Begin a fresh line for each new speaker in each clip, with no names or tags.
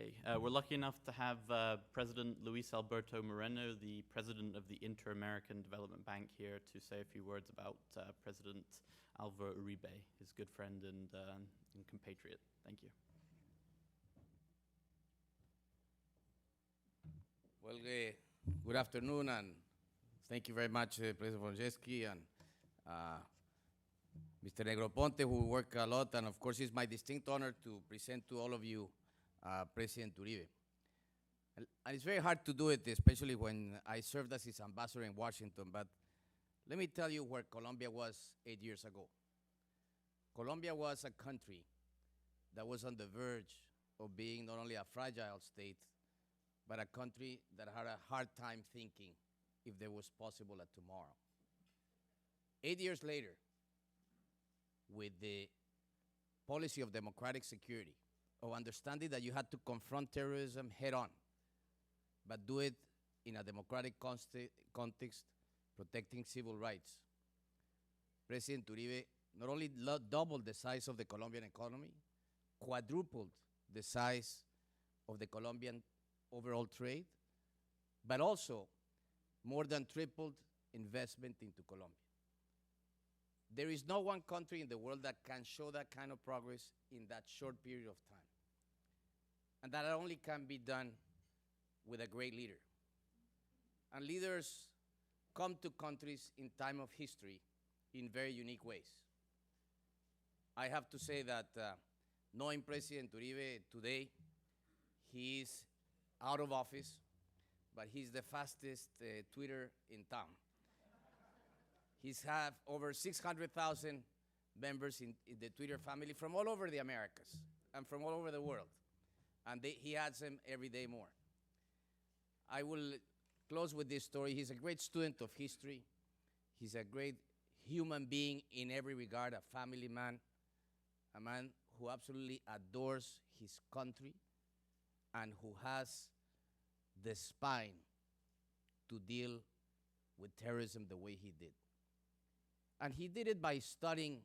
Okay, we're lucky enough to have President Luis Alberto Moreno, the president of the Inter-American Development Bank, here to say a few words about President Alvaro Uribe, his good friend and compatriot. Thank you.
Well, good afternoon, and thank you very much, President Wojcicki and Mr. Negroponte, who work a lot, and of course it's my distinct honor to present to all of you President Uribe. And it's very hard to do it, especially when I served as his ambassador in Washington, but let me tell you where Colombia was 8 years ago. Colombia was a country that was on the verge of being not only a fragile state, but a country that had a hard time thinking if there was possible a tomorrow. 8 years later, with the policy of democratic security, of understanding that you had to confront terrorism head on, but do it in a democratic context, protecting civil rights, President Uribe not only doubled the size of the Colombian economy, quadrupled the size of the Colombian overall trade, but also more than tripled investment into Colombia. There is no one country in the world that can show that kind of progress in that short period of time. And that only can be done with a great leader. And leaders come to countries in time of history in very unique ways. I have to say that knowing President Uribe today, he is out of office, but he's the fastest tweeter in town. He's have over 600,000 members in the Twitter family from all over the Americas and from all over the world. And he adds them every day more. I will close with this story. He's a great student of history. He's a great human being in every regard, a family man, a man who absolutely adores his country and who has the spine to deal with terrorism the way he did. And he did it by studying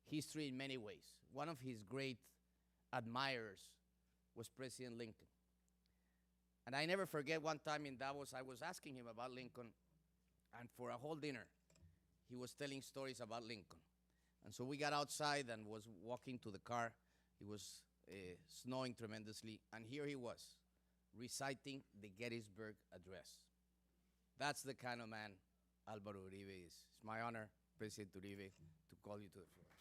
history in many ways. One of his great admirers was President Lincoln. And I never forget one time in Davos, I was asking him about Lincoln, and for a whole dinner, he was telling stories about Lincoln. And so we got outside and was walking to the car. It was snowing tremendously, and here he was, reciting the Gettysburg Address. That's the kind of man Alvaro Uribe is. It's my honor, President Uribe, to call you to the floor.